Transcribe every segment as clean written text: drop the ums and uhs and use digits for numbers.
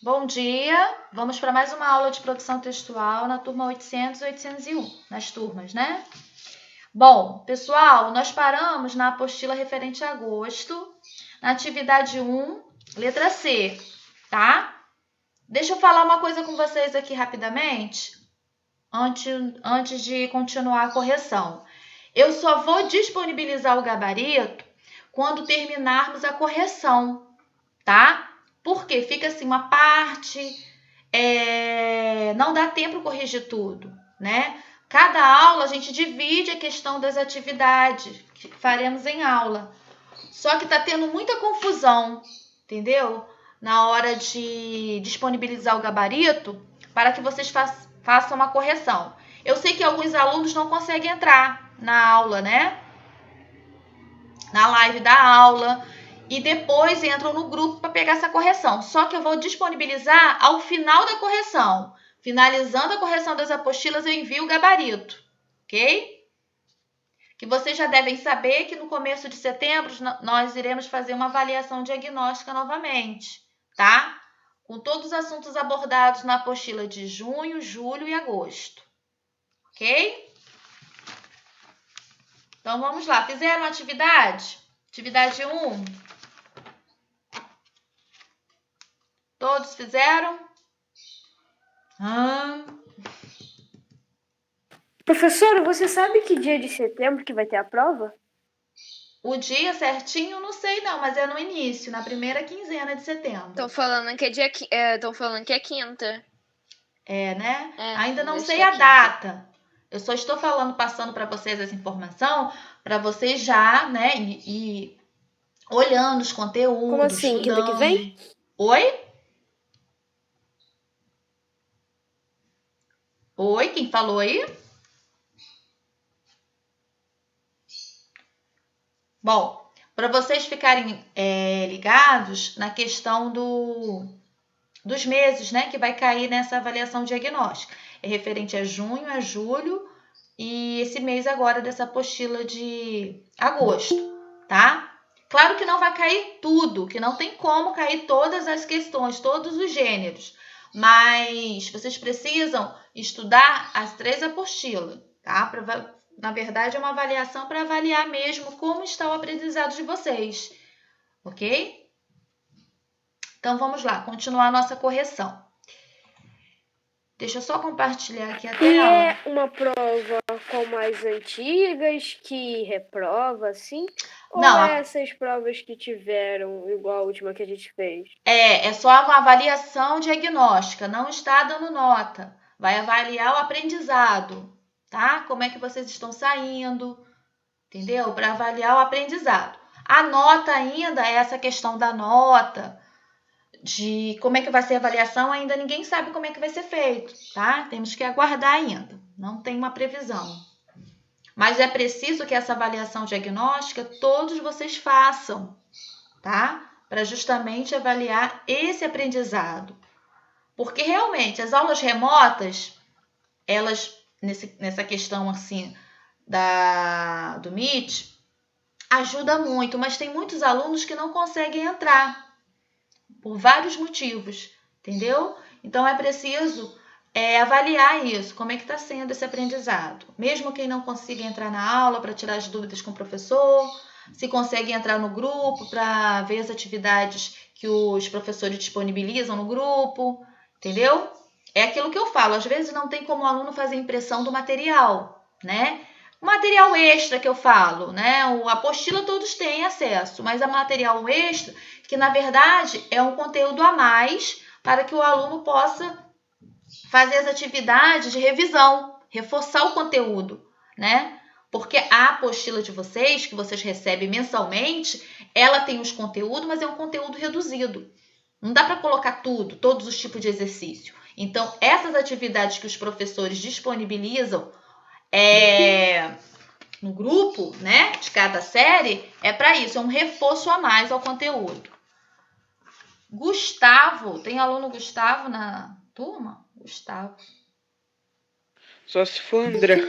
Bom dia, vamos para mais uma aula de produção textual na turma 800 e 801, nas turmas, né? Bom, pessoal, nós paramos na apostila referente a agosto, na atividade 1, letra C, tá? Deixa eu falar uma coisa com vocês aqui rapidamente, antes de continuar a correção. Eu só vou disponibilizar o gabarito quando terminarmos a correção, tá? Porque fica assim uma parte, não dá tempo corrigir tudo, né? Cada aula a gente divide a questão das atividades que faremos em aula. Só que tá tendo muita confusão, entendeu? Na hora de disponibilizar o gabarito para que vocês façam uma correção. Eu sei que alguns alunos não conseguem entrar na aula, né? Na live da aula e depois entram no grupo para pegar essa correção. Só que eu vou disponibilizar ao final da correção. Finalizando a correção das apostilas, eu envio o gabarito, ok? Que vocês já devem saber que no começo de setembro nós iremos fazer uma avaliação diagnóstica novamente, tá? Com todos os assuntos abordados na apostila de junho, julho e agosto, ok? Então vamos lá, fizeram a atividade? Atividade 1. Todos fizeram? Professora, você sabe que dia de setembro que vai ter a prova? O dia certinho, não sei não, mas é no início, na primeira quinzena de setembro. Estão falando que estão falando que é quinta. É, né? É, ainda não acho sei que é a quinta. data. Eu só estou passando para vocês essa informação, para vocês já, né, e olhando os conteúdos, Como assim, estudando. quinta que vem? Oi? Oi, quem falou aí? Bom, para vocês ficarem ligados na questão dos meses, né, que vai cair nessa avaliação diagnóstica. É referente a junho, a julho e esse mês agora dessa apostila de agosto, tá? Claro que não vai cair tudo, que não tem como cair todas as questões, todos os gêneros, mas vocês precisam estudar as 3 apostilas, tá? Na verdade, é uma avaliação para avaliar mesmo como está o aprendizado de vocês, ok? Então, vamos lá, continuar a nossa correção. Deixa eu só compartilhar aqui a tela. E é uma prova como as antigas, que reprova, assim? Não, Ou é essas provas que tiveram, igual a última que a gente fez? É só uma avaliação diagnóstica, não está dando nota. Vai avaliar o aprendizado, tá? Como é que vocês estão saindo, entendeu? Para avaliar o aprendizado. A nota ainda, essa questão da nota, de como é que vai ser a avaliação, ainda ninguém sabe como é que vai ser feito, tá? Temos que aguardar ainda, não tem uma previsão. Mas é preciso que essa avaliação diagnóstica todos vocês façam, tá? Para justamente avaliar esse aprendizado. Porque realmente as aulas remotas, elas, nessa questão assim do Meet, ajuda muito, mas tem muitos alunos que não conseguem entrar por vários motivos, entendeu? Então é preciso avaliar isso, como é que está sendo esse aprendizado. Mesmo quem não consiga entrar na aula para tirar as dúvidas com o professor, se consegue entrar no grupo para ver as atividades que os professores disponibilizam no grupo, entendeu? É aquilo que eu falo, às vezes não tem como o aluno fazer impressão do material, né? O material extra que eu falo, né? A apostila todos têm acesso, mas a material extra, que na verdade é um conteúdo a mais para que o aluno possa fazer as atividades de revisão, reforçar o conteúdo, né? Porque a apostila de vocês, que vocês recebem mensalmente, ela tem os conteúdos, mas é um conteúdo reduzido. Não dá para colocar tudo, todos os tipos de exercício. Então, essas atividades que os professores disponibilizam no grupo, né, de cada série, é para isso, é um reforço a mais ao conteúdo. Gustavo, tem aluno Gustavo na turma? Gustavo. Só se for André,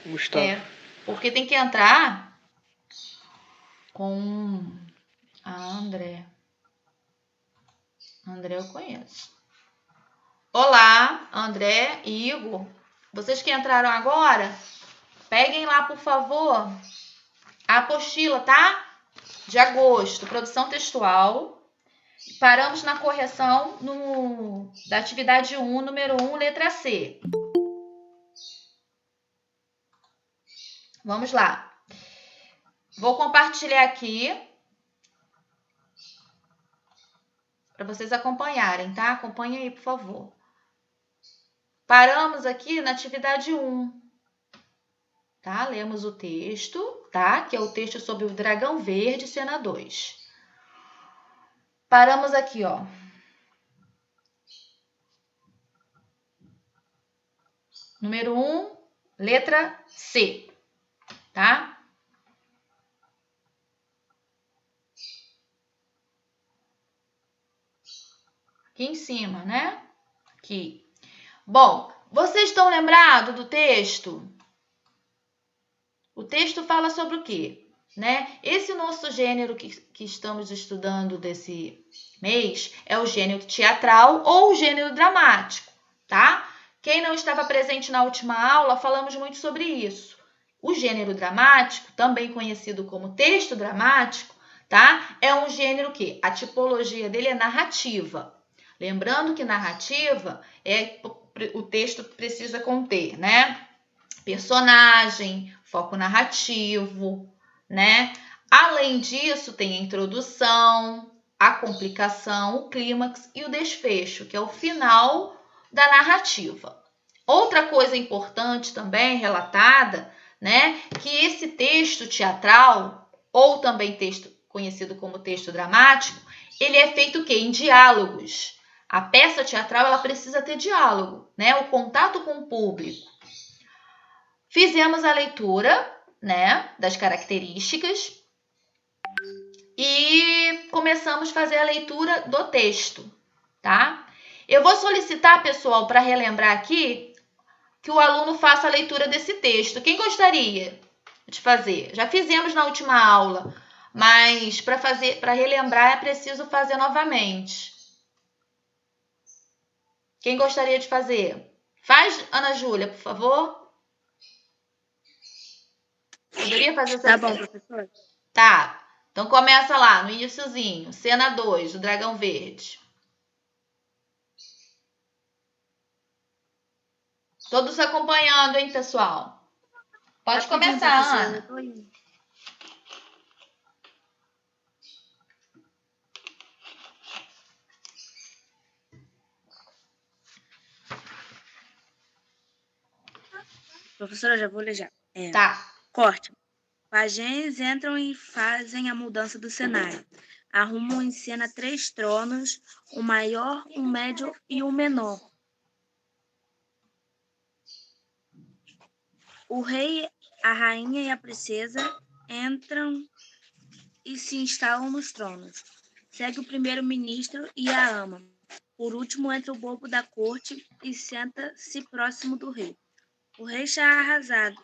Gustavo. Porque tem que entrar com a André. André eu conheço. Olá, André e Igor. Vocês que entraram agora, peguem lá, por favor, a apostila, tá? De agosto, produção textual. Paramos na correção da atividade 1, número 1, letra C. Vamos lá. Vou compartilhar aqui para vocês acompanharem, tá? Acompanhem aí, por favor. Paramos aqui na atividade 1. Tá? Lemos o texto, tá? Que é o texto sobre o dragão verde, cena 2. Paramos aqui, ó. Número 1, letra C, tá? Aqui em cima, né? Aqui. Bom, vocês estão lembrados do texto? O texto fala sobre o quê? Né? Esse nosso gênero que estamos estudando desse mês é o gênero teatral ou o gênero dramático, tá? Quem não estava presente na última aula, falamos muito sobre isso. O gênero dramático, também conhecido como texto dramático, tá? É um gênero que a tipologia dele é narrativa. Lembrando que narrativa o texto precisa conter, né? Personagem, foco narrativo, né? Além disso, tem a introdução, a complicação, o clímax e o desfecho, que é o final da narrativa. Outra coisa importante também relatada, né, que esse texto teatral, ou também texto conhecido como texto dramático, ele é feito o quê? Em diálogos. A peça teatral ela precisa ter diálogo, né? O contato com o público. Fizemos a leitura, né, das características e começamos a fazer a leitura do texto, tá? Eu vou solicitar, pessoal, para relembrar aqui, que o aluno faça a leitura desse texto. Quem gostaria de fazer? Já fizemos na última aula, mas para relembrar é preciso fazer novamente. Quem gostaria de fazer? Faz, Ana Júlia, por favor. Poderia fazer essa... Tá bom, professor? Tá. Então começa lá, no iniciozinho. Cena 2, do Dragão Verde. Todos acompanhando, hein, pessoal? Pode começar, Ana. Professora, já vou ler já. Tá. Corte. Pajéis entram e fazem a mudança do cenário. Arrumam em cena 3 tronos, o maior, o médio e o menor. O rei, a rainha e a princesa entram e se instalam nos tronos. Segue o primeiro-ministro e a ama. Por último, entra o bobo da corte e senta-se próximo do rei. O rei está arrasado.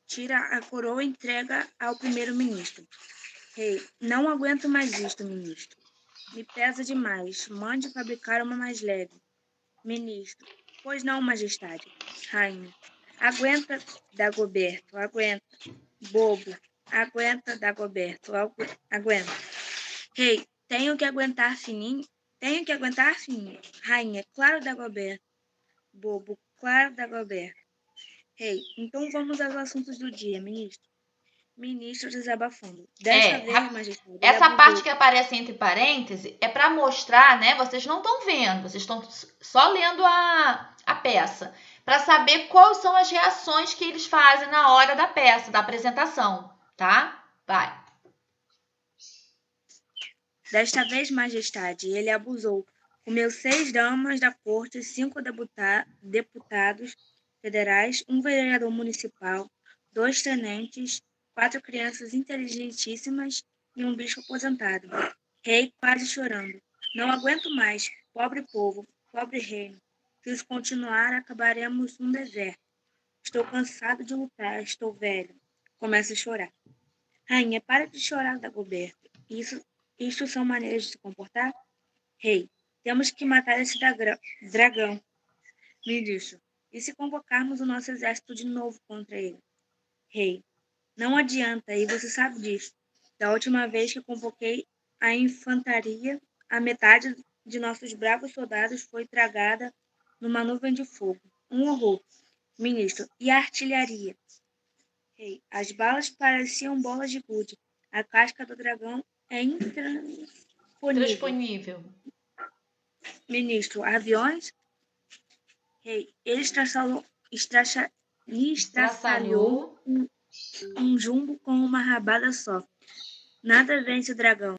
Tira a coroa e entrega ao primeiro-ministro. Rei, não aguento mais isto, ministro. Me pesa demais. Mande fabricar uma mais leve. Ministro, pois não, majestade. Rainha, aguenta, Dagoberto, aguenta. Bobo, aguenta, Dagoberto, aguenta. Rei, tenho que aguentar fininho. Rainha, claro, Dagoberto. Bobo, claro, Dagoberto. Rei, então vamos aos assuntos do dia, ministro. Ministro desabafando. Desta vez, majestade. Essa parte que aparece entre parênteses é para mostrar, né? Vocês não estão vendo, vocês estão só lendo a peça. Para saber quais são as reações que eles fazem na hora da peça, da apresentação, tá? Vai. Desta vez, majestade, ele abusou. Comeu 6 damas da corte, 5 deputados federais, um vereador municipal, 2 tenentes, 4 crianças inteligentíssimas e um bispo aposentado. Rei quase chorando. Não aguento mais. Pobre povo, pobre reino. Se isso continuar, acabaremos num deserto. Estou cansado de lutar, estou velho. Começa a chorar. Rainha, para de chorar, Dagoberto. Isto são maneiras de se comportar? Rei, Temos que matar esse dragão. Ministro, e se convocarmos o nosso exército de novo contra ele? Rei, não adianta, e você sabe disso. Da última vez que convoquei a infantaria, a metade de nossos bravos soldados foi tragada numa nuvem de fogo. Um horror. Ministro, e a artilharia? Rei, as balas pareciam bolas de gude. A casca do dragão é intransponível. Transponível. Ministro, aviões? Rei, ele estraçalhou Estraçalhou. um jumbo com uma rabada só. Nada vence o dragão.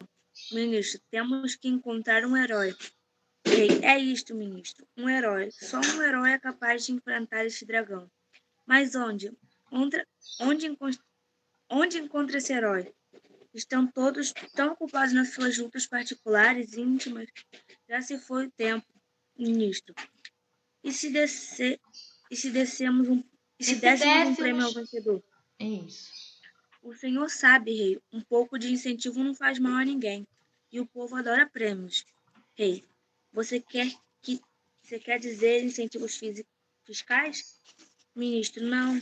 Ministro, temos que encontrar um herói. Rei, é isto, ministro. Um herói. Só um herói é capaz de enfrentar este dragão. Mas onde? Onde encontra esse herói? Estão todos tão ocupados nas suas lutas particulares, íntimas. Já se foi o tempo, ministro. E se dessemos um prêmio ao vencedor? Isso. O senhor sabe, rei, um pouco de incentivo não faz mal a ninguém. E o povo adora prêmios. Rei, você quer dizer incentivos fiscais? Ministro, não.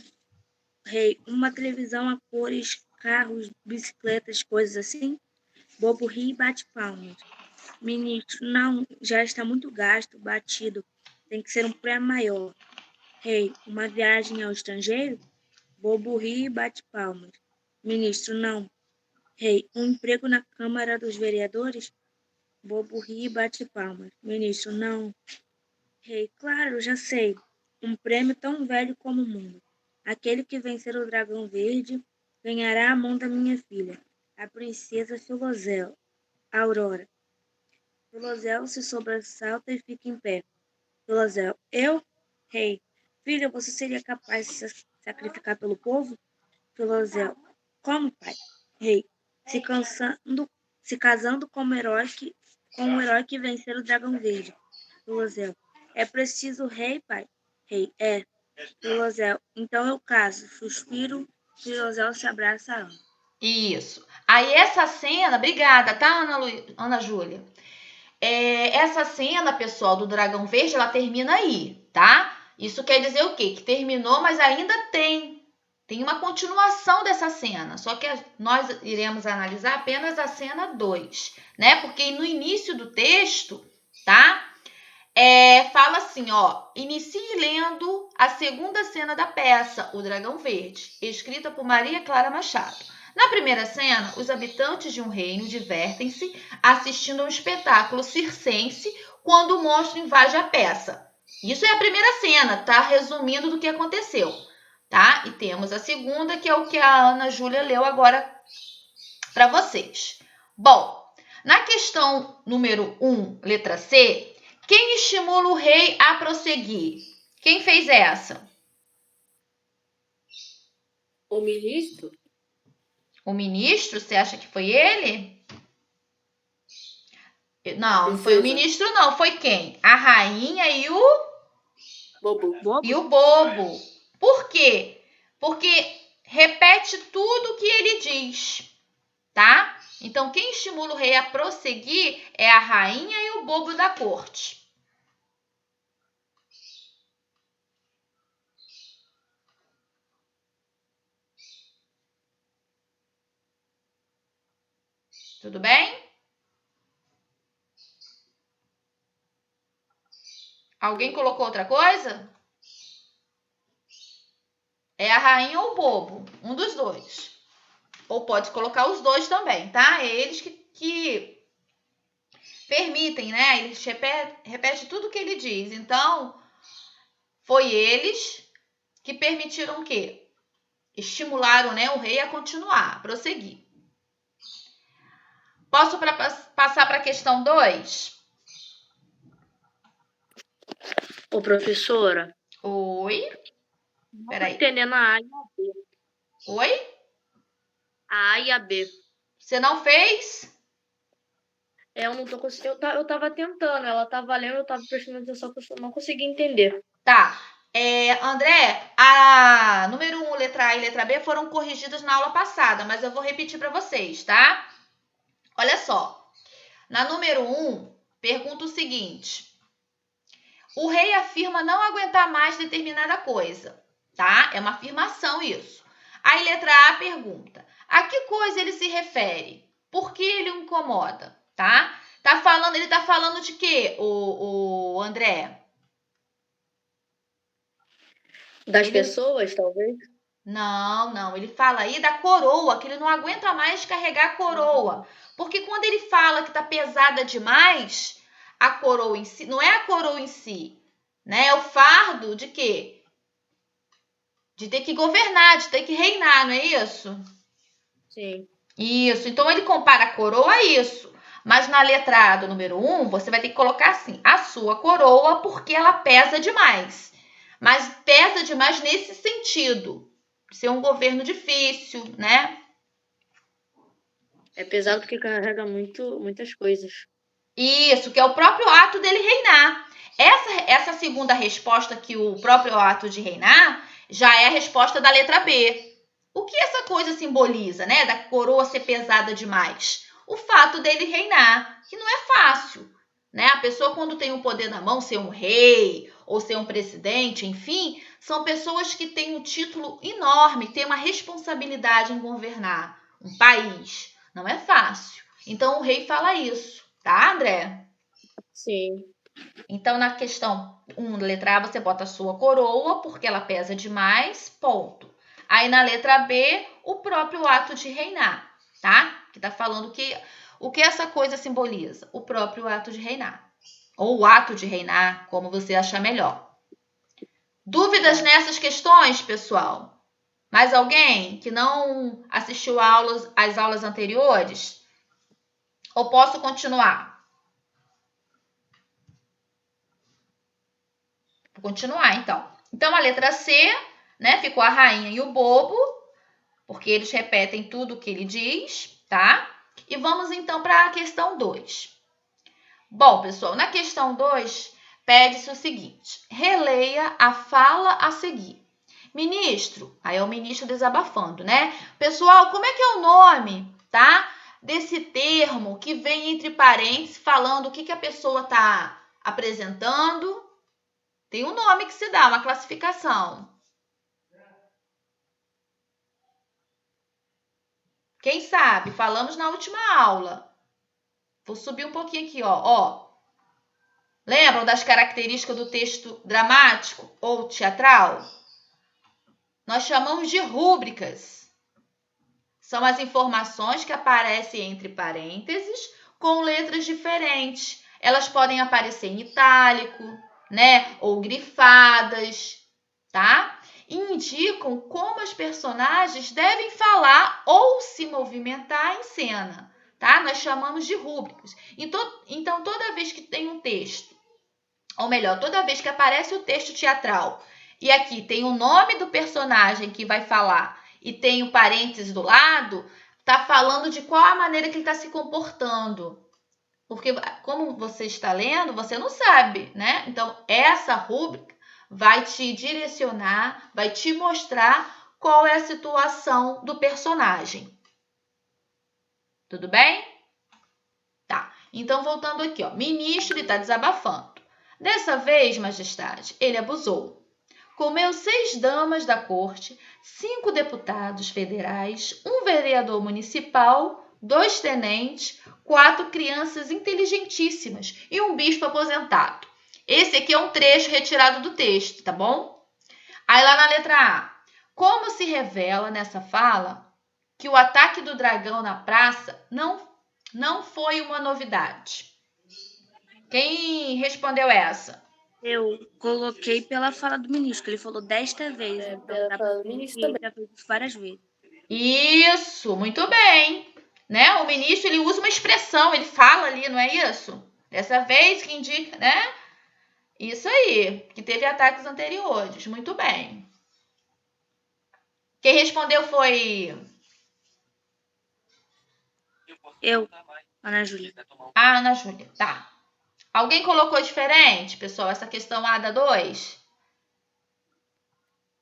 Rei, uma televisão a cores, carros, bicicletas, coisas assim? Bobo ri e bate palmas. Ministro, não, já está muito gasto, batido. Tem que ser um prêmio maior. Rei, uma viagem ao estrangeiro? Bobo ri e bate palmas. Ministro, não. Rei, um emprego na Câmara dos Vereadores? Bobo ri e bate palmas. Ministro, não. Rei, claro, já sei. Um prêmio tão velho como o mundo. Aquele que vencer o dragão verde ganhará a mão da minha filha, a princesa Filozel, Aurora. Filozel se sobressalta e fica em pé. Filozel, eu? Rei, filha, você seria capaz de se sacrificar pelo povo? Filozel, como, pai? Rei, se casando com um herói que vencer o dragão verde. Filozel, é preciso rei, pai? Rei, é. Filozel, então eu caso. Suspiro, Filozel se abraça a Ana. Isso. Aí essa cena, obrigada, tá, Ana Júlia? Essa cena, pessoal, do dragão verde, ela termina aí, tá? Isso quer dizer o quê? Que terminou, mas ainda tem uma continuação dessa cena, só que nós iremos analisar apenas a cena 2, né? Porque no início do texto, tá? Fala assim, ó, inicie lendo a segunda cena da peça, O Dragão Verde, escrita por Maria Clara Machado. Na primeira cena, os habitantes de um reino divertem-se assistindo a um espetáculo circense quando o monstro invade a peça. Isso é a primeira cena, tá? Resumindo do que aconteceu, tá? E temos a segunda, que é o que a Ana Júlia leu agora para vocês. Bom, na questão número 1, letra C, quem estimula o rei a prosseguir? Quem fez essa? O ministro? O ministro? Você acha que foi ele? Não, não foi o ministro, não. Foi quem? A rainha e o... Bobo. E o bobo. Por quê? Porque repete tudo que ele diz, tá? Então, quem estimula o rei a prosseguir é a rainha e o bobo da corte. Tudo bem? Alguém colocou outra coisa? É a rainha ou o bobo, um dos dois. Ou pode colocar os dois também, tá? É eles que permitem, né? Eles repete tudo que ele diz. Então, foi eles que permitiram o quê? Estimularam, né, o rei a continuar, a prosseguir. Posso passar para a questão 2? Ô, professora. Oi? Peraí. Entendendo a A e a B. Oi? A A e a B. Você não fez? Eu não tô conseguindo. Eu tava tentando, ela tava lendo, eu tava prestando atenção, eu não consegui entender. Tá. André, a número 1, letra A e letra B foram corrigidas na aula passada, mas eu vou repetir para vocês, tá? Olha só. Na número 1, pergunta o seguinte: o rei afirma não aguentar mais determinada coisa, tá? É uma afirmação isso. Aí, letra A pergunta: a que coisa ele se refere? Por que ele o incomoda, tá? Ele tá falando de quê, o André? Das pessoas, talvez? Não. Ele fala aí da coroa, que ele não aguenta mais carregar a coroa. Porque quando ele fala que tá pesada demais, a coroa em si, não é a coroa em si, né? É o fardo de quê? De ter que governar, de ter que reinar, não é isso? Sim. Isso. Então ele compara a coroa a isso. Mas na letra A do número 1, você vai ter que colocar assim: a sua coroa, porque ela pesa demais. Mas pesa demais nesse sentido. Ser um governo difícil, né? É pesado porque carrega muitas coisas. Isso, que é o próprio ato dele reinar. Essa segunda resposta, que o próprio ato de reinar, já é a resposta da letra B. O que essa coisa simboliza, né? Da coroa ser pesada demais? O fato dele reinar, que não é fácil, né? A pessoa, quando tem o poder na mão, ser um rei ou ser um presidente, enfim, são pessoas que têm um título enorme, têm uma responsabilidade em governar um país. Não é fácil. Então, o rei fala isso, tá, André? Sim. Então, na questão 1, letra A, você bota a sua coroa, porque ela pesa demais, ponto. Aí, na letra B, o próprio ato de reinar, tá? Que tá falando o que essa coisa simboliza? O próprio ato de reinar. Ou o ato de reinar, como você achar melhor. Dúvidas nessas questões, pessoal? Mais alguém que não assistiu às aulas anteriores? Ou posso continuar? Vou continuar, então. Então, a letra C, né? Ficou a rainha e o bobo, porque eles repetem tudo o que ele diz, tá? E vamos, então, para a questão 2. Bom, pessoal, na questão 2, pede-se o seguinte: releia a fala a seguir. Ministro, aí é o ministro desabafando, né? Pessoal, como é que é o nome, tá? Desse termo que vem entre parênteses falando o que a pessoa está apresentando. Tem um nome que se dá, uma classificação. Quem sabe? Falamos na última aula. Vou subir um pouquinho aqui, ó. Lembram das características do texto dramático ou teatral? Nós chamamos de rúbricas. São as informações que aparecem entre parênteses com letras diferentes. Elas podem aparecer em itálico, né? Ou grifadas, tá? E indicam como os personagens devem falar ou se movimentar em cena, tá? Nós chamamos de rúbricas. Então, toda vez que tem um texto, ou melhor, toda vez que aparece o texto teatral e aqui tem o nome do personagem que vai falar e tem o parênteses do lado, tá falando de qual a maneira que ele está se comportando. Porque, como você está lendo, você não sabe, né? Então, essa rúbrica vai te direcionar, vai te mostrar qual é a situação do personagem. Tudo bem? Tá. Então, voltando aqui, ó. Ministro, ele está desabafando. Dessa vez, majestade, ele abusou. Comeu 6 damas da corte, 5 deputados federais, 1 vereador municipal, 2 tenentes, 4 crianças inteligentíssimas e um bispo aposentado. Esse aqui é um trecho retirado do texto, tá bom? Aí lá na letra A. Como se revela nessa fala que o ataque do dragão na praça não foi uma novidade? Quem respondeu essa? Eu coloquei pela fala do ministro, que ele falou desta vez. Então, Pela dá fala pra do ver ministro que ele também. já fez isso várias vezes. Isso, muito bem. Né? O ministro, ele usa uma expressão, ele fala ali, não é isso? Dessa vez que indica, né? Isso aí, que teve ataques anteriores. Muito bem. Quem respondeu foi Eu, Ana Júlia. a Ana Júlia. Tá. Alguém colocou diferente, pessoal, essa questão A da 2?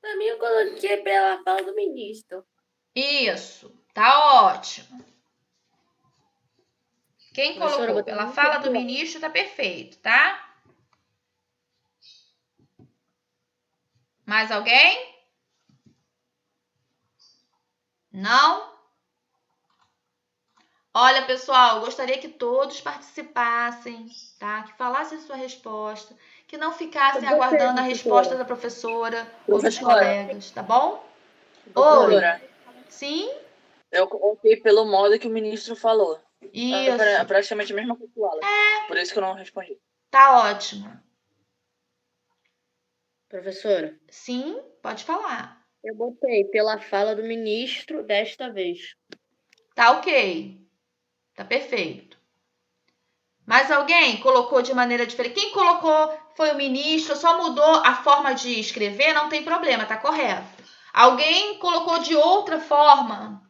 Pra mim, eu coloquei pela fala do ministro. Isso, tá ótimo. Quem Professora, eu colocou vou ter pela muito fala do tempo. ministro tá perfeito, tá? Mais alguém? Não? Olha, pessoal, eu gostaria que todos participassem, tá? Que falassem a sua resposta, que não ficassem Eu gostei, aguardando a resposta professora. da professora ou dos Professora. colegas, tá bom? Oi. Professora, Sim? eu coloquei pelo modo que o ministro falou. Isso. É praticamente a mesma coisa que o Wallace. Por isso que eu não respondi. Tá ótimo. Professora, Sim, pode falar. eu botei pela fala do ministro desta vez. Tá ok. Tá perfeito. Mais alguém colocou de maneira diferente? Quem colocou foi o ministro, só mudou a forma de escrever, não tem problema, tá correto. Alguém colocou de outra forma?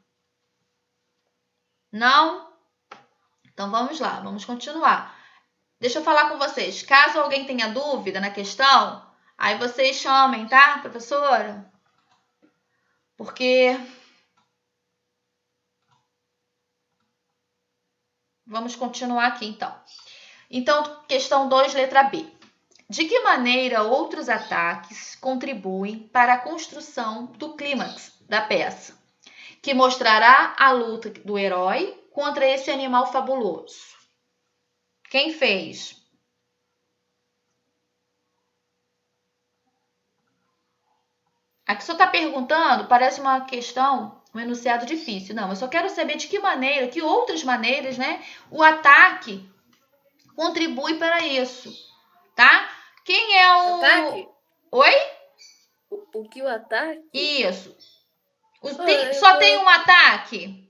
Não? Então vamos lá, vamos continuar. Deixa eu falar com vocês. Caso alguém tenha dúvida na questão, aí vocês chamem, tá, professora? Porque vamos continuar aqui, então. Então, questão 2, letra B. De que maneira outros ataques contribuem para a construção do clímax da peça, que mostrará a luta do herói contra esse animal fabuloso? Quem fez? Aqui só está perguntando, parece uma questão, um enunciado difícil. Não, eu só quero saber de que maneira, que outras maneiras, né, o ataque contribui para isso, tá? Quem é o... Ataque? Oi? O que o ataque? Isso. Só tem um ataque?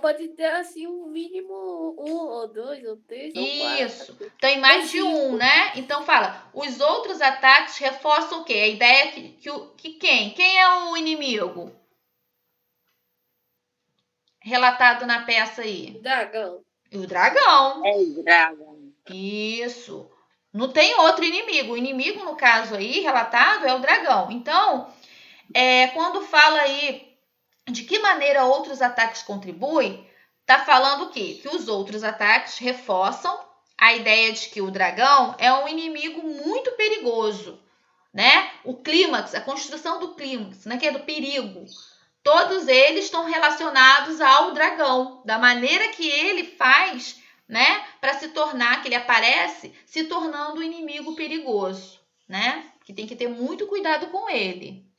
Pode ter assim um mínimo 1 ou 2 ou 3 ou 4. Isso. Tem mais de um, né? Então fala, os outros ataques reforçam o quê? A ideia que quem? Quem é o inimigo? Relatado na peça aí. Dragão. O dragão. É o dragão. Isso. Não tem outro inimigo. O inimigo, no caso aí, relatado, é o dragão. Então, quando fala aí de que maneira outros ataques contribuem, tá falando o quê? Que os outros ataques reforçam a ideia de que o dragão é um inimigo muito perigoso, né? O clímax, a construção do clímax, né? Que é do perigo. Todos eles estão relacionados ao dragão, da maneira que ele faz, né? Para se tornar, que ele aparece, se tornando um inimigo perigoso, né? Que tem que ter muito cuidado com ele.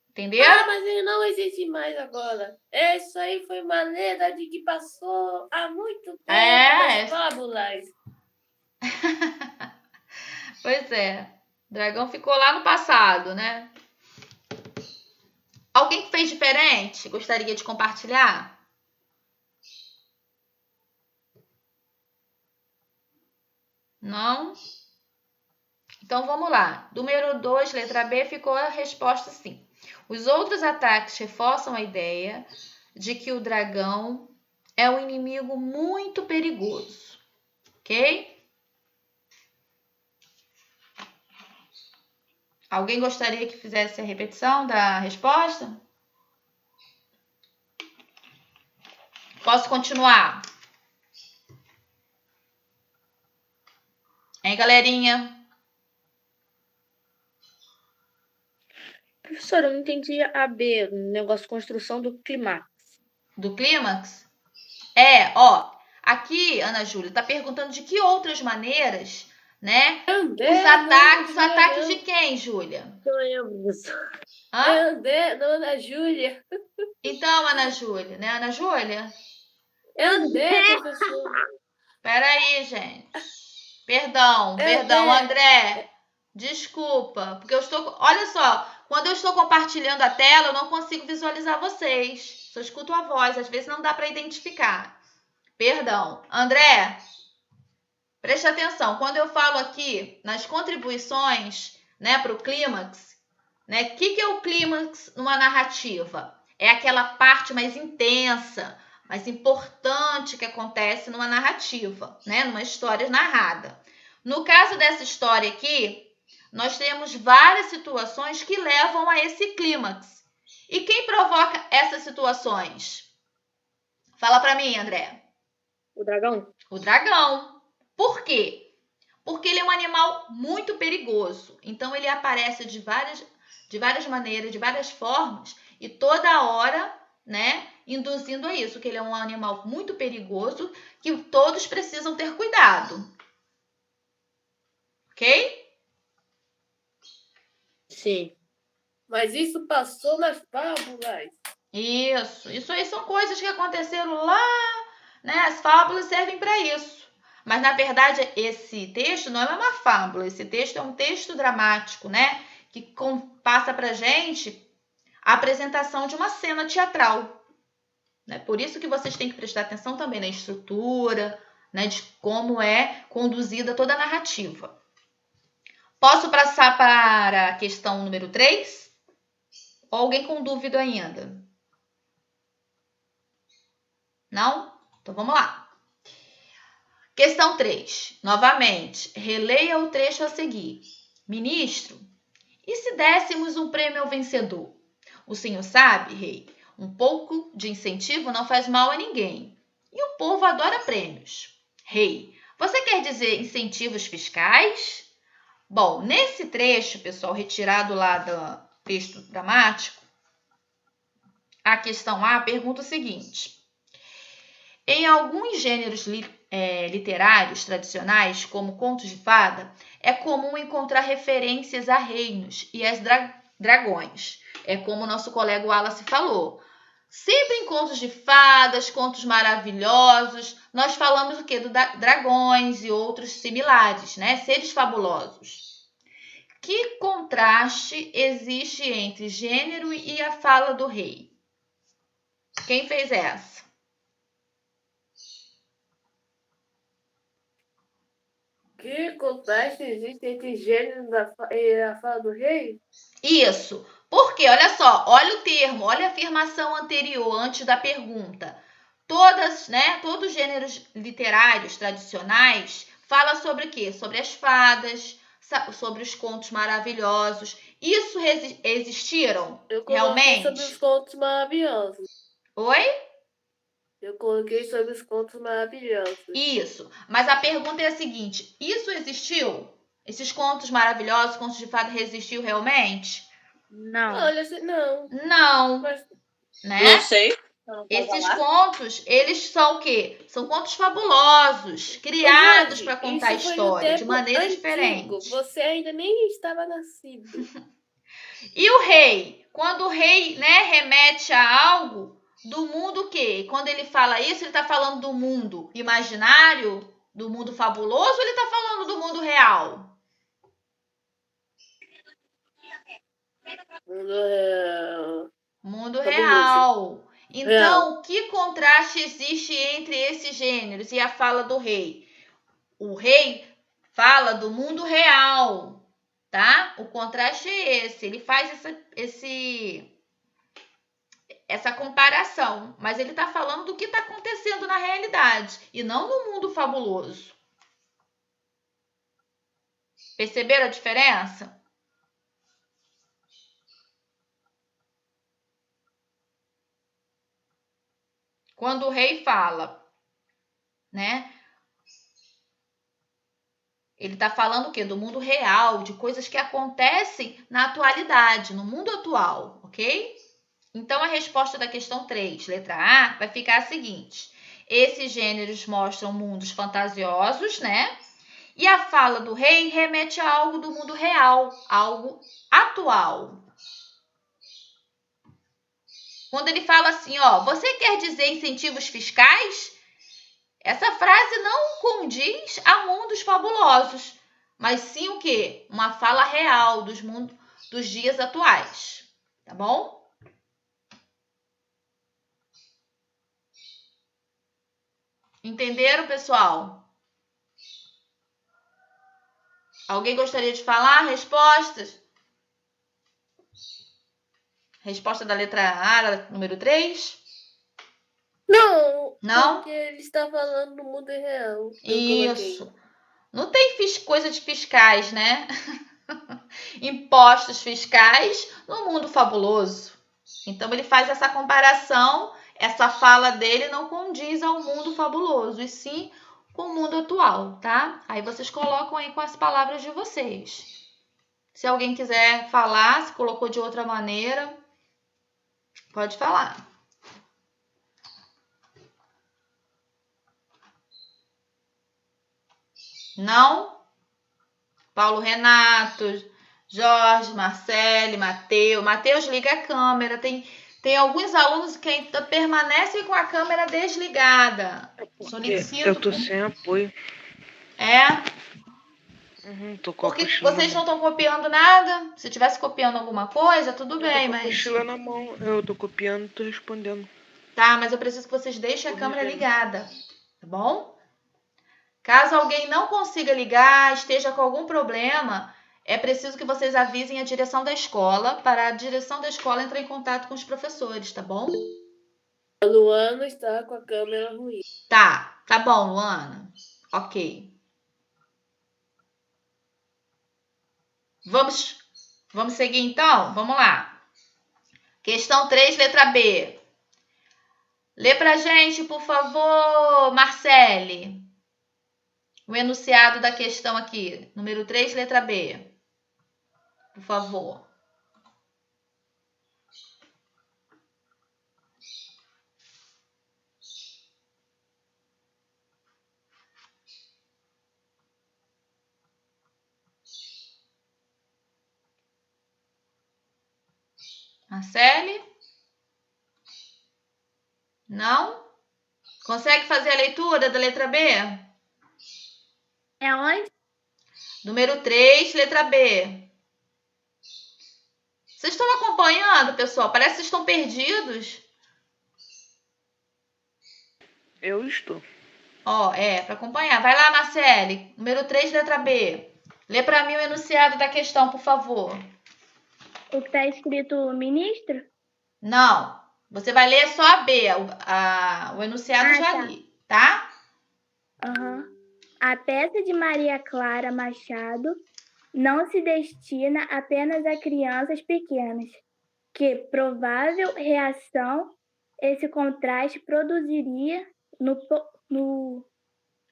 Entendeu? Mas ele não existe mais agora. Isso aí foi uma lenda de que passou há muito tempo das fábulas. Pois é. O dragão ficou lá no passado, né? Alguém que fez diferente? Gostaria de compartilhar? Não? Então vamos lá. Número 2, letra B, ficou a resposta sim. Os outros ataques reforçam a ideia de que o dragão é um inimigo muito perigoso. Ok? Alguém gostaria que fizesse a repetição da resposta? Posso continuar? Hein, galerinha? Professora, eu não entendi a B, o negócio de construção do clímax. Do clímax? Aqui, Ana Júlia, tá perguntando de que outras maneiras, né? Os ataques de quem, Júlia? Sou eu, professor. Hã? Ana Júlia. Então, Ana Júlia, né, Ana Júlia? Professor. Peraí, gente. Perdão, André. Desculpa, porque olha só, quando eu estou compartilhando a tela, eu não consigo visualizar vocês. Só escuto a voz, às vezes não dá para identificar. Perdão. André, preste atenção. Quando eu falo aqui nas contribuições, né, para o clímax, né? O que é o clímax numa narrativa? É aquela parte mais intensa, mais importante que acontece numa narrativa, né? Numa história narrada. No caso dessa história aqui, nós temos várias situações que levam a esse clímax. E quem provoca essas situações? Fala para mim, André. O dragão? O dragão. Por quê? Porque ele é um animal muito perigoso. Então, ele aparece de várias maneiras, de várias formas, e toda hora, né, induzindo a isso, que ele é um animal muito perigoso, que todos precisam ter cuidado. Ok? Sim. Mas isso passou nas fábulas. Isso aí são coisas que aconteceram lá, né? As fábulas servem para isso. Mas, na verdade, esse texto não é uma fábula. Esse texto é um texto dramático, né? Que passa para a gente a apresentação de uma cena teatral. Né? Por isso que vocês têm que prestar atenção também na estrutura, né? De como é conduzida toda a narrativa. Posso passar para a questão número 3? Ou alguém com dúvida ainda? Não? Então, vamos lá. Questão 3. Novamente, releia o trecho a seguir. Ministro, e se dessemos um prêmio ao vencedor? O senhor sabe, rei, um pouco de incentivo não faz mal a ninguém. E o povo adora prêmios. Rei, você quer dizer incentivos fiscais? Bom, nesse trecho, pessoal, retirado lá do texto dramático, a questão A pergunta o seguinte. Em alguns gêneros literários tradicionais, como contos de fada, é comum encontrar referências a reinos e a dragões. É como o nosso colega Wallace falou. Sempre em contos de fadas, contos maravilhosos, nós falamos o quê? Do dragões e outros similares, né? Seres fabulosos. Que contraste existe entre gênero e a fala do rei? Quem fez essa? Que contraste existe entre gênero e a fala do rei? Isso. Porque, olha só, olha o termo, olha a afirmação anterior, antes da pergunta. Todos os gêneros literários tradicionais fala sobre o quê? Sobre as fadas, sobre os contos maravilhosos. Isso existiram Eu coloquei realmente? sobre os contos maravilhosos. Oi? Eu coloquei sobre os contos maravilhosos. Isso. Mas a pergunta é a seguinte: isso existiu? Esses contos maravilhosos, contos de fada, existiu realmente? Não. Olha, não. Não. Mas, Né? Não sei. Esses contos, eles são o quê? São contos fabulosos, criados para contar a história de maneira diferente. Você ainda nem estava nascido. E o rei? Quando o rei, né, remete a algo do mundo o quê? Quando ele fala isso, ele está falando do mundo imaginário, do mundo fabuloso, ou ele está falando do mundo real? Mundo real. Então, que contraste existe entre esses gêneros e a fala do rei? O rei fala do mundo real, tá? O contraste é esse. Ele faz essa comparação, mas ele está falando do que está acontecendo na realidade e não no mundo fabuloso. Perceberam a diferença? Quando o rei fala, né? Ele está falando o quê? Do mundo real, de coisas que acontecem na atualidade, no mundo atual, ok? Então, a resposta da questão 3, letra A, vai ficar a seguinte. Esses gêneros mostram mundos fantasiosos, né? E a fala do rei remete a algo do mundo real, algo atual. Quando ele fala assim, ó, você quer dizer incentivos fiscais? Essa frase não condiz a mundos fabulosos, mas sim o quê? Uma fala real dos dias atuais, tá bom? Entenderam, pessoal? Alguém gostaria de falar? Respostas? Resposta da letra A, número 3? Não. Não? Porque ele está falando do mundo real. Isso. Não tem coisa de fiscais, né? Impostos fiscais no mundo fabuloso. Então, ele faz essa comparação essa fala dele não condiz ao mundo fabuloso, e sim com o mundo atual, tá? Aí vocês colocam aí com as palavras de vocês. Se alguém quiser falar, se colocou de outra maneira, pode falar. Não? Paulo Renato, Jorge, Marcele, Mateus. Mateus, liga a câmera. Tem alguns alunos que ainda permanecem com a câmera desligada. Solicito. Eu tô sem apoio. Tô com a Porque apostila vocês na não mão. estão copiando nada? Se tivesse copiando alguma coisa, tudo bem, Eu tô com a mas... apostila na mão. Eu tô copiando e tô respondendo. Tá, mas eu preciso que vocês deixem a câmera ligada, tá bom? Caso alguém não consiga ligar, esteja com algum problema, é preciso que vocês avisem a direção da escola para a direção da escola entrar em contato com os professores, tá bom? A Luana está com a câmera ruim. Tá bom, Luana. Ok. Vamos seguir então? Vamos lá. Questão 3, letra B. Lê pra gente, por favor, Marcele. O enunciado da questão aqui. Número 3, letra B. Por favor. Marcele? Não? Consegue fazer a leitura da letra B? É onde? Número 3, letra B. Vocês estão acompanhando, pessoal? Parece que vocês estão perdidos. Eu estou. Para acompanhar. Vai lá, Marcele. Número 3, letra B. Lê para mim o enunciado da questão, por favor. O que está escrito ministro? Não. Você vai ler só a B. O enunciado já tá. li, tá? A peça de Maria Clara Machado não se destina apenas a crianças pequenas. Que provável reação esse contraste produziria no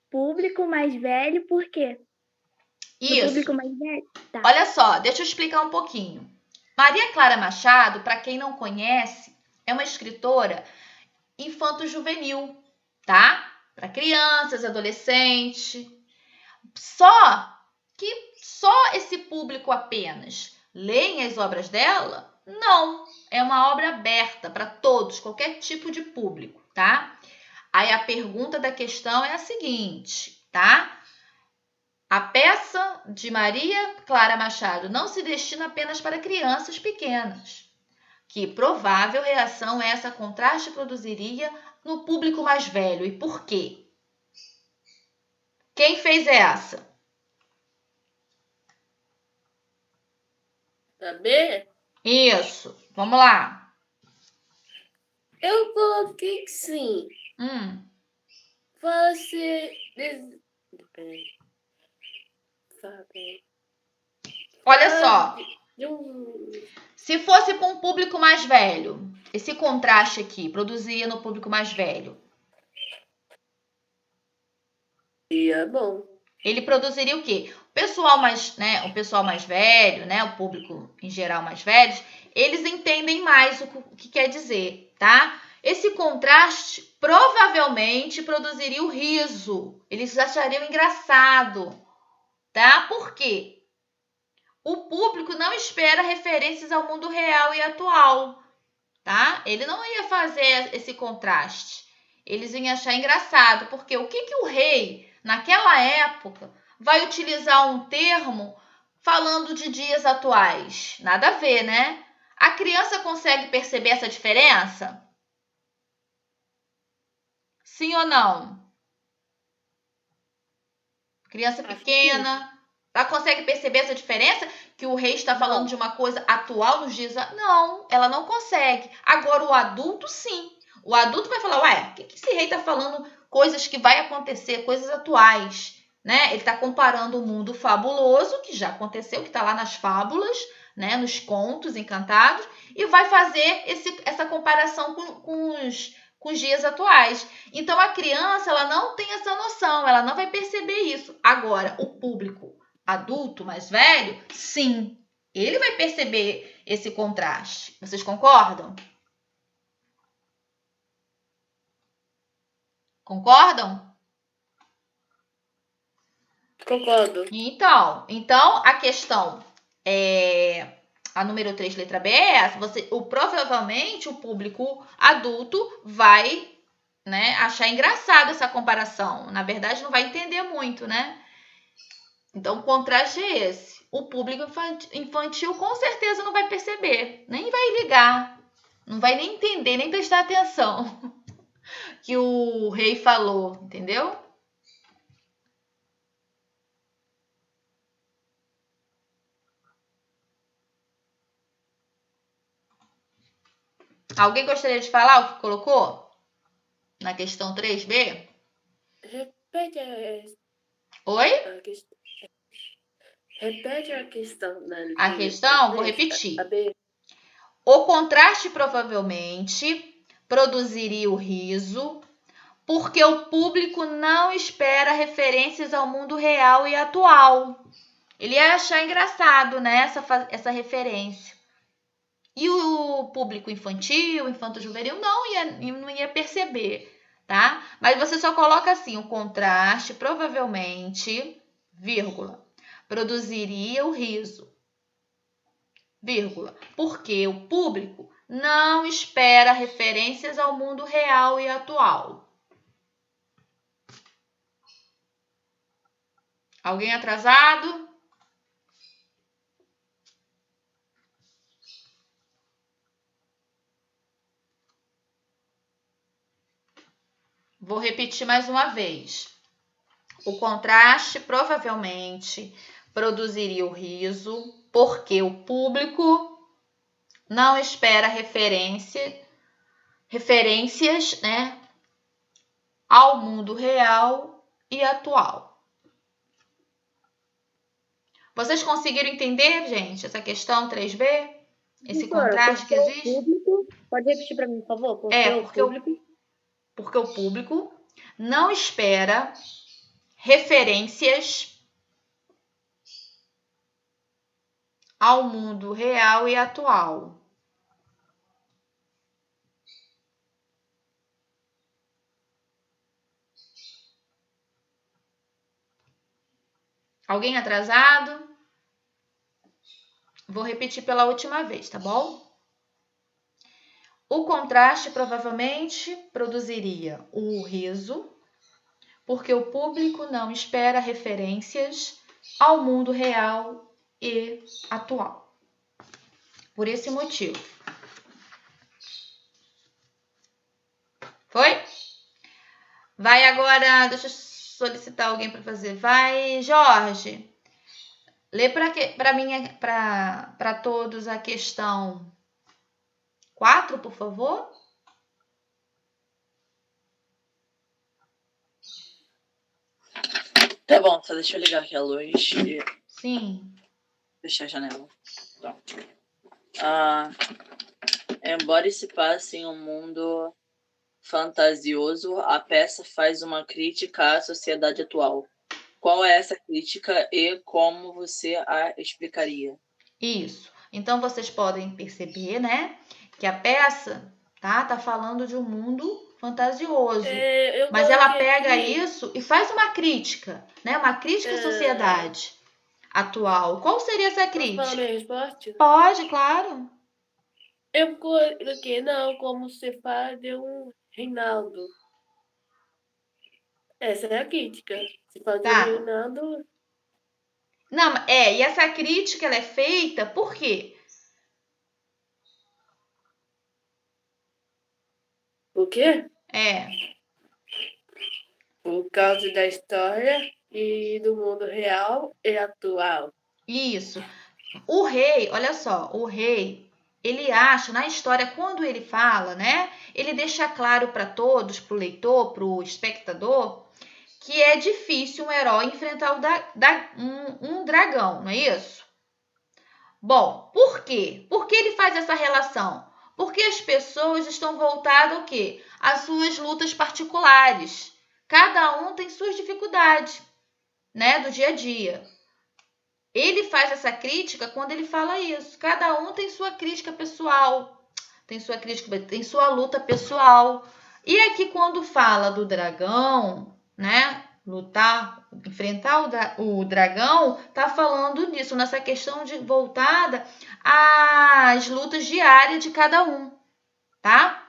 público mais velho? Por quê? Isso. No público mais velho? Tá. Olha só, deixa eu explicar um pouquinho. Maria Clara Machado, para quem não conhece, é uma escritora infanto-juvenil, tá? Para crianças, adolescentes. Só esse público apenas leem as obras dela? Não, é uma obra aberta para todos, qualquer tipo de público, tá? Aí a pergunta da questão é a seguinte, tá? A peça de Maria Clara Machado não se destina apenas para crianças pequenas. Que provável reação essa contraste produziria no público mais velho e por quê? Quem fez essa? A B? Isso. Vamos lá. Eu coloquei que sim. Fala se... Olha só. Se fosse para um público mais velho, esse contraste aqui produzia no público mais velho. É bom. Ele produziria o quê? O pessoal mais velho, né, o público em geral mais velho, eles entendem mais o que quer dizer, tá? Esse contraste provavelmente produziria o riso. Eles achariam engraçado, tá? Por quê? O público não espera referências ao mundo real e atual, tá? Ele não ia fazer esse contraste. Eles iam achar engraçado, porque o que o rei, naquela época, vai utilizar um termo falando de dias atuais? Nada a ver, né? A criança consegue perceber essa diferença? Sim ou não? Criança pequena, ela consegue perceber essa diferença? Que o rei está falando de uma coisa atual nos dias... Não, ela não consegue. Agora, o adulto, sim. O adulto vai falar, ué, o que esse rei está falando? Coisas que vai acontecer, coisas atuais, né? Ele está comparando o mundo fabuloso, que já aconteceu, que está lá nas fábulas, né? Nos contos encantados, e vai fazer essa comparação com com os dias atuais. Então, a criança ela não tem essa noção, ela não vai perceber isso. Agora, o público adulto mais velho, sim, ele vai perceber esse contraste. Vocês concordam? Concordam? Concordo. Então a questão a número 3, letra B, é essa. Provavelmente o público adulto vai, né, achar engraçado essa comparação. Na verdade, não vai entender muito, né? Então, o contraste é esse. O público infantil com certeza não vai perceber, nem vai ligar, não vai nem entender, nem prestar atenção que o rei falou, entendeu? Alguém gostaria de falar o que colocou na questão 3B? Repete Oi? a questão. Repete a questão. A questão, vou repetir. O contraste provavelmente produziria o riso, porque o público não espera referências ao mundo real e atual. Ele ia achar engraçado, né, essa referência. E o público infantil, infanto-juvenil, não ia perceber, tá? Mas você só coloca assim, o contraste provavelmente, vírgula, produziria o riso, vírgula, porque o público não espera referências ao mundo real e atual. Alguém atrasado? Vou repetir mais uma vez. O contraste provavelmente produziria o riso, porque o público não espera referências, né, ao mundo real e atual. Vocês conseguiram entender, gente, essa questão 3B? Esse contraste que existe? Público, pode repetir para mim, por favor? Porque o público não espera referências ao mundo real e atual. Alguém atrasado? Vou repetir pela última vez, tá bom? O contraste provavelmente produziria o riso, porque o público não espera referências ao mundo real e atual. Por esse motivo. Foi? Vai agora, deixa eu solicitar alguém para fazer. Vai, Jorge. Lê para todos a questão 4, por favor. Tá bom, só deixa eu ligar aqui a luz e Sim. fechar a janela. Pronto. Embora se passe em um mundo fantasioso, a peça faz uma crítica à sociedade atual. Qual é essa crítica e como você a explicaria? Isso. Então, vocês podem perceber, né, que a peça tá falando de um mundo fantasioso. Mas ela pega isso e faz uma crítica, né, uma crítica à sociedade atual. Qual seria essa crítica? Posso falar minha resposta? Pode, claro. Eu coloquei, não, como você faz de um Reinaldo. Essa é a crítica. Se faz de um Reinaldo... Não, e essa crítica ela é feita por quê? Por quê? É. Por causa da história e do mundo real e atual. Isso. O rei, olha só, o rei, ele acha, na história, quando ele fala, né? Ele deixa claro para todos, para o leitor, para o espectador, que é difícil um herói enfrentar um dragão, não é isso? Bom, por quê? Por que ele faz essa relação? Porque as pessoas estão voltadas ao quê? Às suas lutas particulares. Cada um tem suas dificuldades, né, do dia a dia. Ele faz essa crítica quando ele fala isso. Cada um tem sua crítica pessoal, tem sua luta pessoal. E aqui quando fala do dragão, né, lutar, enfrentar o dragão, tá falando nisso, nessa questão de voltada às lutas diárias de cada um, tá?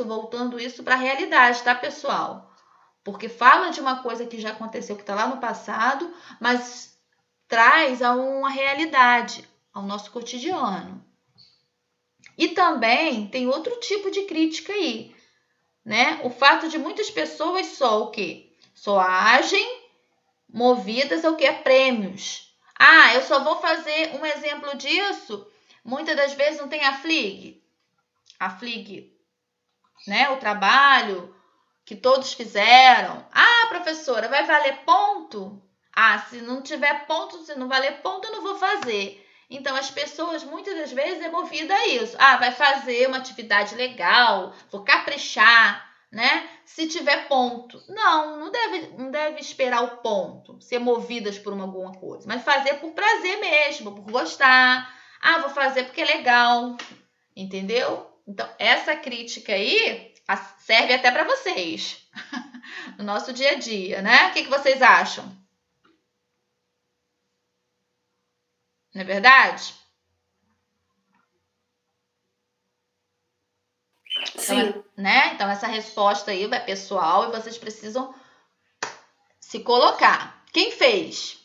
Voltando isso para a realidade, tá, pessoal? Porque fala de uma coisa que já aconteceu, que está lá no passado, mas traz a uma realidade, ao nosso cotidiano. E também tem outro tipo de crítica aí, né? O fato de muitas pessoas só o quê? Só agem movidas ao quê? A prêmios. Ah, eu só vou fazer um exemplo disso. Muitas das vezes não tem a FLIG, né? O trabalho que todos fizeram. Ah, professora, vai valer ponto? Ah, se não tiver ponto, se não valer ponto, eu não vou fazer. Então, as pessoas, muitas das vezes, é movida a isso. Ah, vai fazer uma atividade legal, vou caprichar, né? Se tiver ponto. Não deve esperar o ponto, ser movidas por alguma coisa. Mas fazer por prazer mesmo, por gostar. Ah, vou fazer porque é legal. Entendeu? Então, essa crítica aí serve até para vocês. No nosso dia a dia, né? O que vocês acham? Não é verdade? Sim. Então, né? Então, essa resposta aí é pessoal e vocês precisam se colocar. Quem fez?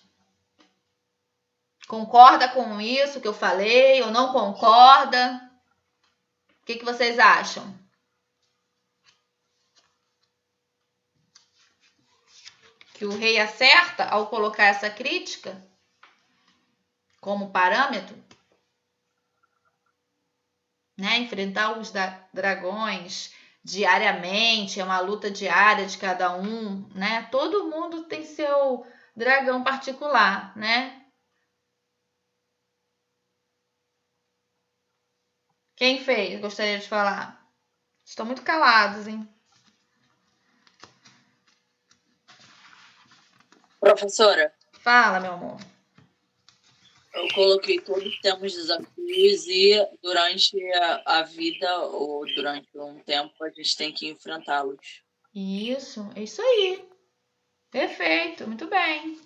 Concorda com isso que eu falei ou não concorda? O que vocês acham? Que o rei acerta ao colocar essa crítica como parâmetro? Né? Enfrentar os dragões diariamente, é uma luta diária de cada um, né? Todo mundo tem seu dragão particular, né? Quem fez? Gostaria de falar. Estão muito calados, hein? Professora, Fala, meu amor. eu coloquei todos temos desafios e durante a vida ou durante um tempo a gente tem que enfrentá-los. Isso, é isso aí. Perfeito, muito bem.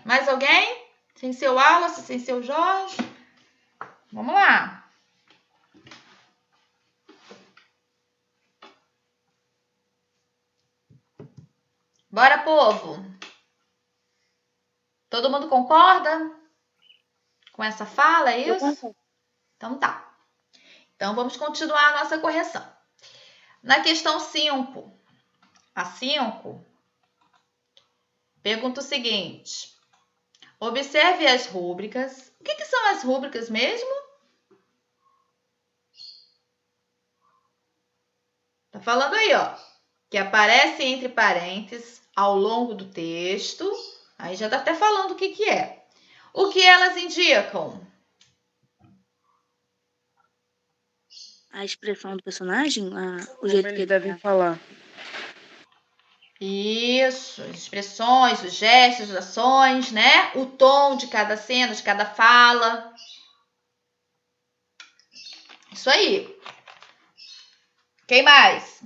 Mais alguém? Sem seu Wallace, sem seu Jorge? Vamos lá. Bora, povo. Todo mundo concorda com essa fala, é isso? Então tá. Então vamos continuar a nossa correção. Na questão 5, a 5, pergunta o seguinte. Observe as rúbricas. O que são as rúbricas mesmo? Tá falando aí, ó, que aparece entre parênteses ao longo do texto. Aí já tá até falando o que é. O que elas indicam? A expressão do personagem, o Como jeito que eles ele devem tá. falar. Isso, as expressões, os gestos, as ações, né? O tom de cada cena, de cada fala. Isso aí. Quem mais?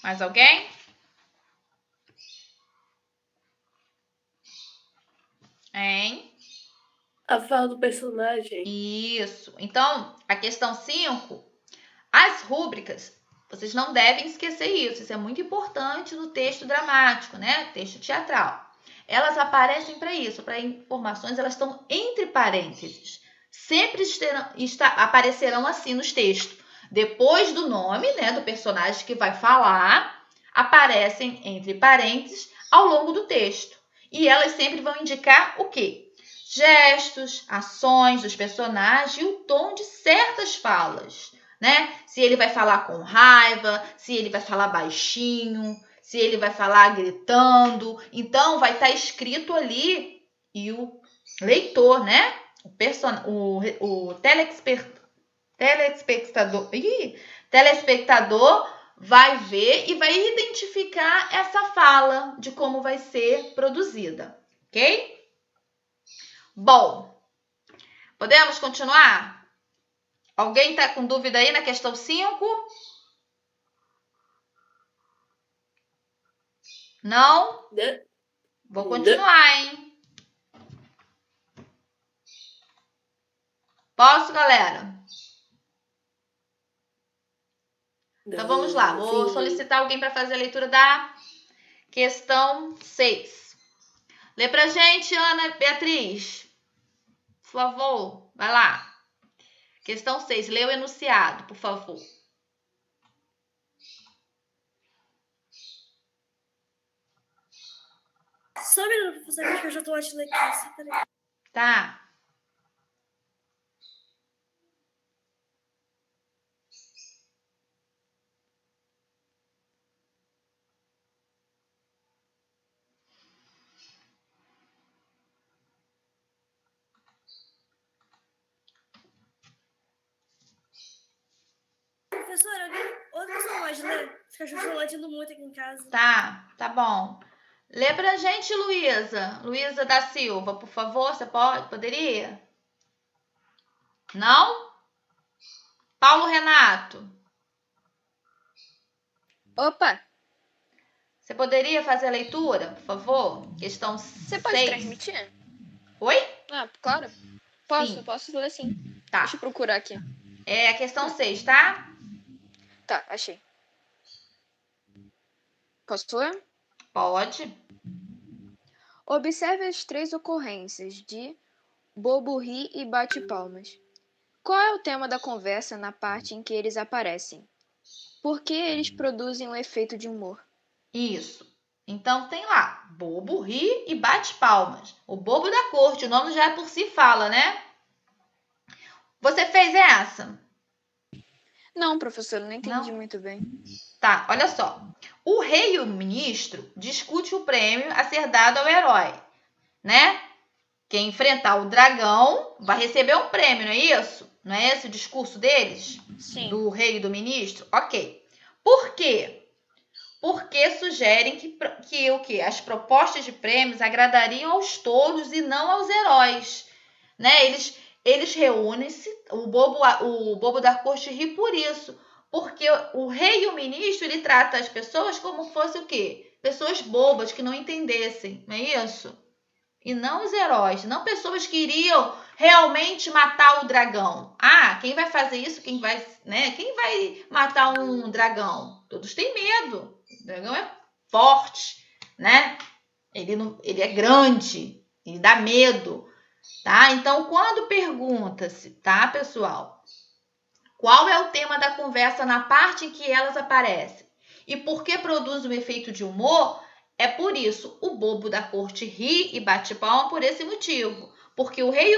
Mais alguém? Hein? A fala do personagem. Isso. Então, a questão 5, as rúbricas, vocês não devem esquecer isso. Isso é muito importante no texto dramático, né? Texto teatral. Elas aparecem para isso, para informações, elas estão entre parênteses. Sempre aparecerão assim nos textos. Depois do nome, né, do personagem que vai falar, aparecem entre parênteses ao longo do texto. E elas sempre vão indicar o quê? Gestos, ações dos personagens e o tom de certas falas, né? Se ele vai falar com raiva, se ele vai falar baixinho, se ele vai falar gritando. Então, vai estar escrito ali e o leitor, né? O telespectador vai ver e vai identificar essa fala de como vai ser produzida, ok? Bom, podemos continuar? Alguém está com dúvida aí na questão 5? Não? Vou continuar, hein? Posso, galera? Então vamos lá. Vou solicitar alguém para fazer a leitura da questão 6. Lê pra gente, Ana Beatriz. Por favor, vai lá. Questão 6. Lê o enunciado, por favor. Só um minuto, professora, que eu já tô achando aqui. Tá. Professora, outra pessoa pode ler? Os cachorros estão latindo muito aqui em casa. Tá bom. Lê pra gente, Luísa. Luísa da Silva, por favor, você poderia? Não? Paulo Renato, Opa, você poderia fazer a leitura, por favor? Questão 6. você pode transmitir? Oi? Ah, claro. Sim. Posso ler sim. Tá. Deixa eu procurar aqui. É a questão 6, tá? Tá, achei. Posso ler? Pode. Observe as 3 ocorrências de bobo ri e bate palmas. Qual é o tema da conversa na parte em que eles aparecem? Por que eles produzem um efeito de humor? Isso. Então tem lá, bobo ri e bate palmas. O bobo da corte, o nome já por si fala, né? Você fez essa? Não, professor, não entendi Não? muito bem. Tá, olha só. O rei e o ministro discutem o prêmio a ser dado ao herói, né? Quem enfrentar o dragão vai receber um prêmio, não é isso? Não é esse o discurso deles? Sim. Do rei e do ministro? Ok. Por quê? Porque sugerem que o quê? As propostas de prêmios agradariam aos tolos e não aos heróis, né? Eles reúnem-se, o bobo da corte ri por isso, porque o rei e o ministro, ele trata as pessoas como fosse o quê? Pessoas bobas que não entendessem, não é isso? E não os heróis, não pessoas que iriam realmente matar o dragão. Ah, quem vai fazer isso? Quem vai matar um dragão? Todos têm medo. O dragão é forte, né? Ele é grande, ele dá medo, tá? Então, quando pergunta-se, tá, pessoal? Qual é o tema da conversa na parte em que elas aparecem? E por que produz um efeito de humor? É por isso, o bobo da corte ri e bate palma por esse motivo. Porque o rei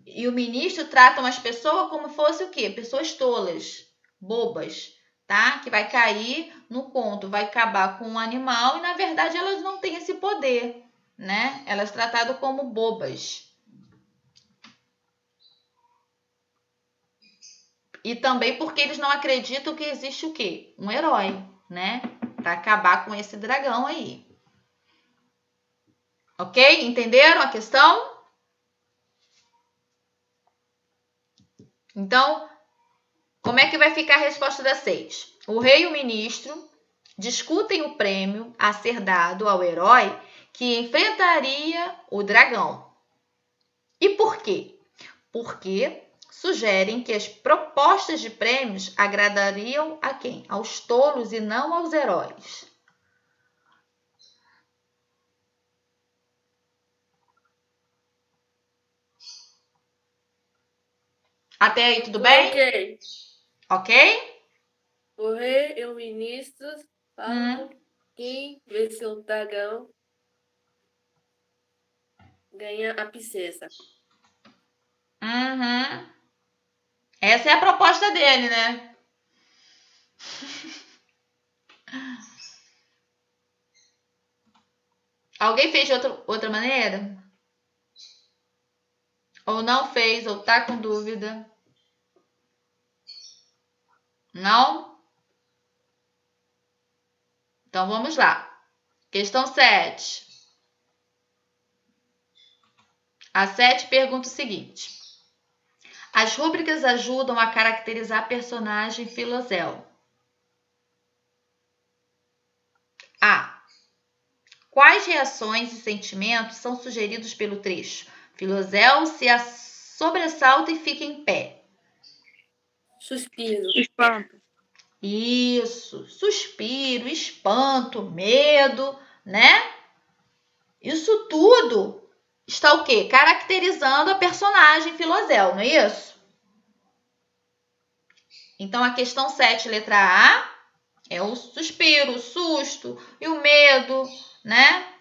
e o ministro tratam as pessoas como fosse o quê? Pessoas tolas, bobas, tá? Que vai cair no conto, vai acabar com um animal e, na verdade, elas não têm esse poder, né? Elas tratadas como bobas. E também porque eles não acreditam que existe o quê? Um herói, né? Para acabar com esse dragão aí. Ok? Entenderam a questão? Então, como é que vai ficar a resposta da 6? O rei e o ministro discutem o prêmio a ser dado ao herói que enfrentaria o dragão. E por quê? Porque sugerem que as propostas de prêmios agradariam a quem? Aos tolos e não aos heróis. Até aí, tudo bem? Ok. Ok? O rei e o ministro falam quem venceu o dragão ganha a princesa. Uhum. Essa é a proposta dele, né? Alguém fez de outra maneira? Ou não fez, ou tá com dúvida? Não? Então vamos lá. Questão 7. A 7 pergunta o seguinte: as rúbricas ajudam a caracterizar a personagem Filozel. A. Quais reações e sentimentos são sugeridos pelo trecho? Filozel se sobressalta e fica em pé. Suspiro. Espanto. Isso. Suspiro, espanto, medo, né? Isso tudo está o quê? Caracterizando a personagem Filozel, não é isso? Então, a questão 7, letra A, é o suspiro, o susto e o medo, né?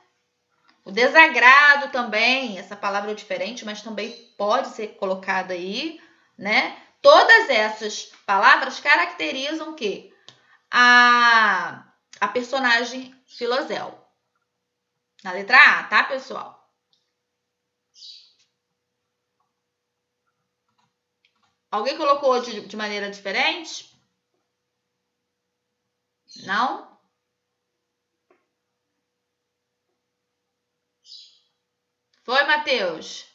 O desagrado também, essa palavra é diferente, mas também pode ser colocada aí, né? Todas essas palavras caracterizam o quê? A personagem Filozel. Na letra A, tá, pessoal? Alguém colocou de maneira diferente? Não? Foi, Matheus?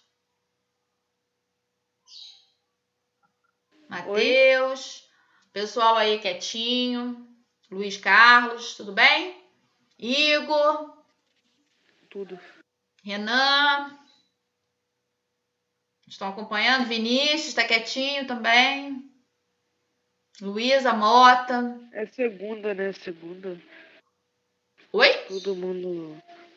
Matheus. Pessoal aí quietinho. Luiz Carlos, tudo bem? Igor. Tudo. Renan. Estão acompanhando? Vinícius está quietinho também. Luísa Mota. É segunda, né? Segunda. Oi?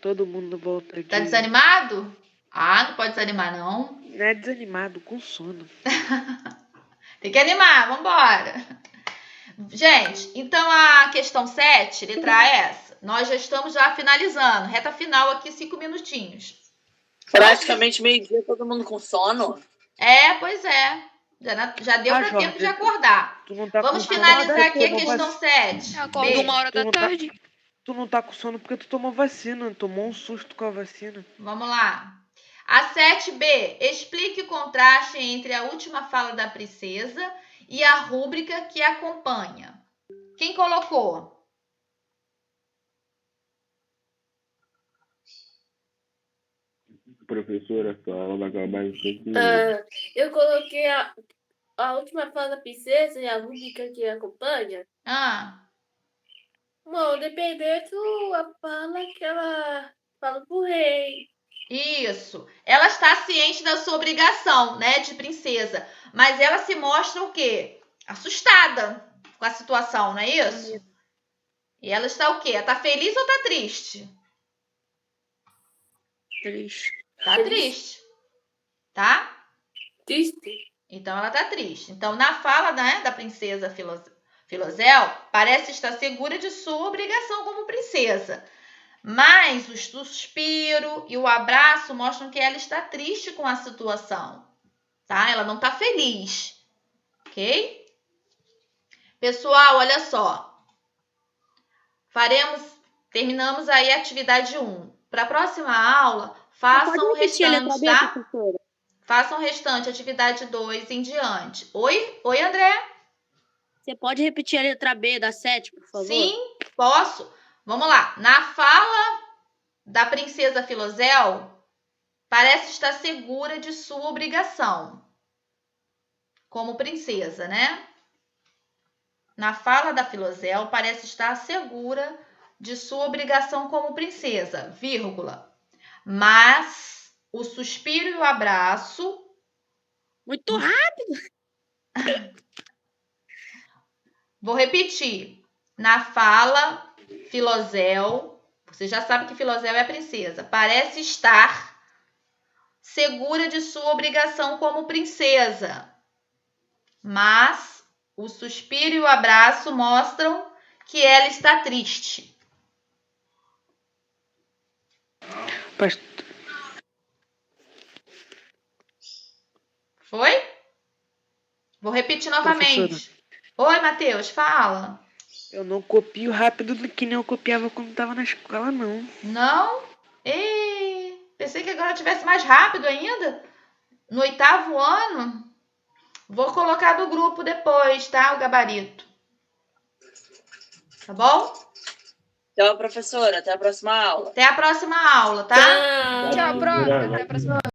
Todo mundo volta Tá de... desanimado? Ah, não pode desanimar, não. Não é desanimado, com sono. Tem que animar, vambora. Gente, então a questão 7, letra A é essa. Nós já estamos finalizando. Reta final aqui, 5 minutinhos. Praticamente meio-dia, todo mundo com sono. É, pois é. Já deu para Jorge, tempo de acordar. Tu não tá Vamos com sono finalizar porque aqui a tu tomou questão 7. Eu acordo 1h da tarde. Tu não tá com sono porque tu tomou vacina. Tomou um susto com a vacina. Vamos lá. A 7B. Explique o contraste entre a última fala da princesa e a rúbrica que acompanha. Quem colocou? Professora, sua aula vai acabar em 5 minutos. Eu coloquei a última fala da princesa e a rúbrica que acompanha. Bom, dependendo da fala que ela fala pro rei. Isso. Ela está ciente da sua obrigação, né, de princesa. Mas ela se mostra o quê? Assustada com a situação, não é isso? E ela está o quê? Ela está feliz ou está triste? Triste. Tá triste. Tá? Triste. Então, ela tá triste. Então, na fala, né, da princesa Filozel, parece estar segura de sua obrigação como princesa. Mas o suspiro e o abraço mostram que ela está triste com a situação. Tá? Ela não tá feliz. Ok? Pessoal, olha só. Terminamos aí a atividade 1. Para a próxima aula, façam o restante, tá? Façam o restante, atividade 2 em diante. Oi, André? Você pode repetir a letra B da 7, por favor? Sim, posso. Vamos lá. Na fala da princesa Filozel, parece estar segura de sua obrigação como princesa, né? Na fala da Filozel, parece estar segura de sua obrigação como princesa, vírgula. Mas o suspiro e o abraço... Muito rápido! Vou repetir. Na fala, Filozel, você já sabe que Filozel é a princesa, parece estar segura de sua obrigação como princesa. Mas o suspiro e o abraço mostram que ela está triste. Foi? Vou repetir novamente. Professora. Oi, Matheus, fala. Eu não copio rápido que nem eu copiava quando tava na escola, não. Não? Pensei que agora tivesse mais rápido ainda. No 8º ano. Vou colocar no grupo depois, tá? O gabarito. Tá bom? Tchau, professora. Até a próxima aula. Até a próxima aula, tá? Tchau. Tchau, prof. Até a próxima.